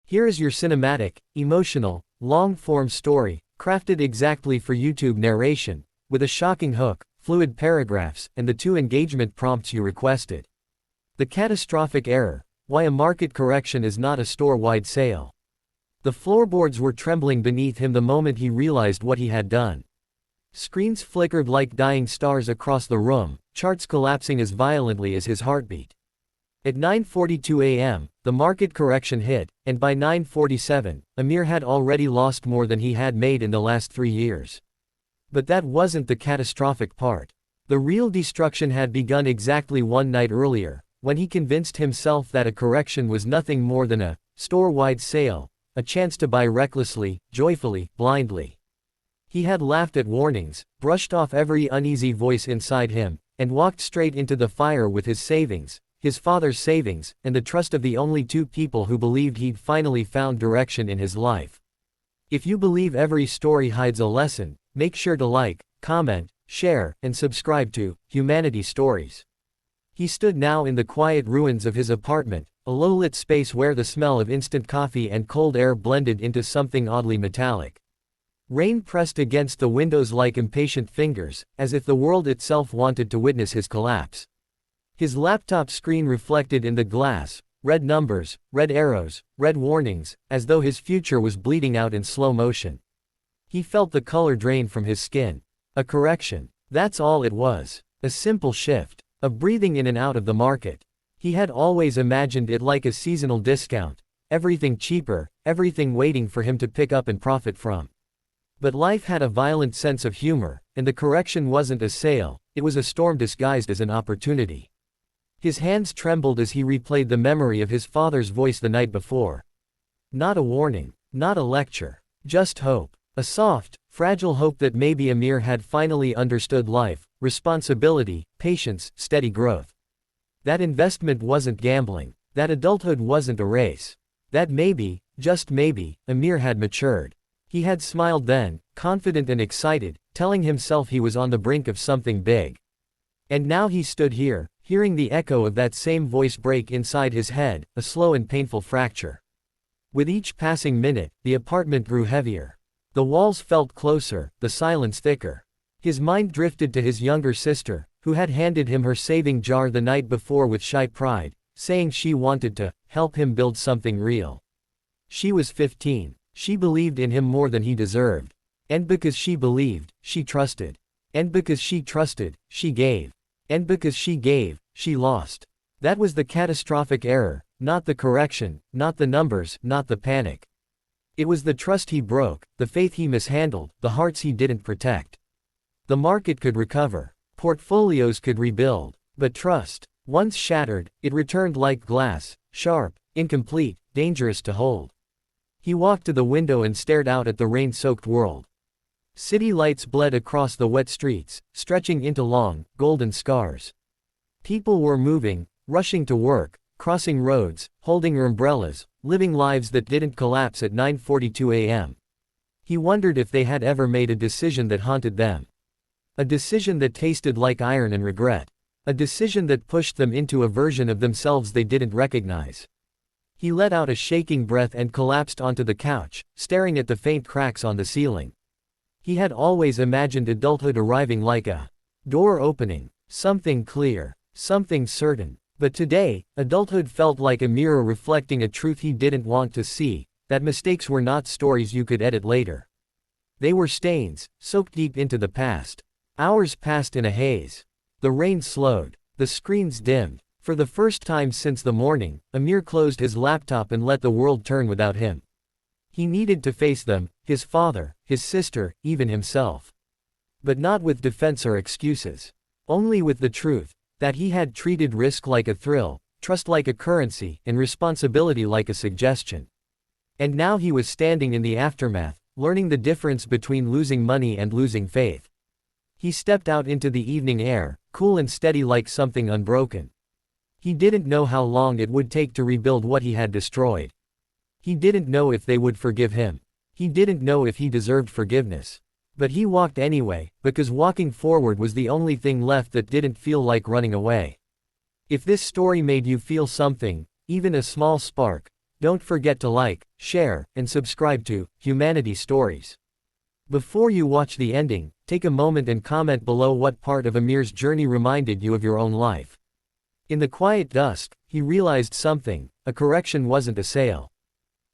Here is your cinematic, emotional, long-form story, crafted exactly for YouTube narration, with a shocking hook, fluid paragraphs, and the 2 engagement prompts you requested. The Catastrophic Error: Why a Market Correction is Not a Store-Wide Sale. The floorboards were trembling beneath him the moment he realized what he had done. Screens flickered like dying stars across the room, charts collapsing as violently as his heartbeat. At 9:42 a.m., the market correction hit, and by 9:47, Amir had already lost more than he had made in the last 3 years. But that wasn't the catastrophic part. The real destruction had begun exactly one night earlier, when he convinced himself that a correction was nothing more than a store-wide sale, a chance to buy recklessly, joyfully, blindly. He had laughed at warnings, brushed off every uneasy voice inside him, and walked straight into the fire with his savings, his father's savings, and the trust of the only 2 people who believed he'd finally found direction in his life. If you believe every story hides a lesson, make sure to like, comment, share, and subscribe to Humanity Stories. He stood now in the quiet ruins of his apartment, a low-lit space where the smell of instant coffee and cold air blended into something oddly metallic. Rain pressed against the windows like impatient fingers, as if the world itself wanted to witness his collapse. His laptop screen reflected in the glass, red numbers, red arrows, red warnings, as though his future was bleeding out in slow motion. He felt the color drain from his skin. A correction. That's all it was. A simple shift. A breathing in and out of the market. He had always imagined it like a seasonal discount, everything cheaper, everything waiting for him to pick up and profit from. But life had a violent sense of humor, and the correction wasn't a sale, it was a storm disguised as an opportunity. His hands trembled as he replayed the memory of his father's voice the night before. Not a warning, not a lecture, just hope. A soft, fragile hope that maybe Amir had finally understood life, responsibility, patience, steady growth. That investment wasn't gambling, that adulthood wasn't a race. That maybe, just maybe, Amir had matured. He had smiled then, confident and excited, telling himself he was on the brink of something big. And now he stood here, hearing the echo of that same voice break inside his head, a slow and painful fracture. With each passing minute, the apartment grew heavier. The walls felt closer, the silence thicker. His mind drifted to his younger sister, who had handed him her saving jar the night before with shy pride, saying she wanted to help him build something real. She was 15. She believed in him more than he deserved. And because she believed, she trusted. And because she trusted, she gave. And because she gave, she lost. That was the catastrophic error, not the correction, not the numbers, not the panic. It was the trust he broke, the faith he mishandled, the hearts he didn't protect. The market could recover. Portfolios could rebuild. But trust, once shattered, it returned like glass, sharp, incomplete, dangerous to hold. He walked to the window and stared out at the rain-soaked world. City lights bled across the wet streets, stretching into long, golden scars. People were moving, rushing to work, crossing roads, holding umbrellas, living lives that didn't collapse at 9:42 a.m. He wondered if they had ever made a decision that haunted them. A decision that tasted like iron and regret. A decision that pushed them into a version of themselves they didn't recognize. He let out a shaking breath and collapsed onto the couch, staring at the faint cracks on the ceiling. He had always imagined adulthood arriving like a door opening, something clear, something certain. But today, adulthood felt like a mirror reflecting a truth he didn't want to see, that mistakes were not stories you could edit later. They were stains, soaked deep into the past. Hours passed in a haze. The rain slowed. The screens dimmed. For the first time since the morning, Amir closed his laptop and let the world turn without him. He needed to face them, his father, his sister, even himself. But not with defense or excuses. Only with the truth, that he had treated risk like a thrill, trust like a currency, and responsibility like a suggestion. And now he was standing in the aftermath, learning the difference between losing money and losing faith. He stepped out into the evening air, cool and steady like something unbroken. He didn't know how long it would take to rebuild what he had destroyed. He didn't know if they would forgive him. He didn't know if he deserved forgiveness. But he walked anyway, because walking forward was the only thing left that didn't feel like running away. If this story made you feel something, even a small spark, Don't forget to like, share, and subscribe to Humanity Stories. Before you watch the ending, take a moment and comment below what part of Amir's journey reminded you of your own life. In the quiet dusk, he realized something: a correction wasn't a sale.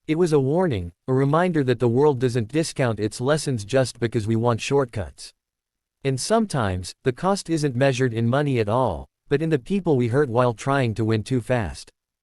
It was a warning, a reminder that the world doesn't discount its lessons just because we want shortcuts. And sometimes, the cost isn't measured in money at all, but in the people we hurt while trying to win too fast.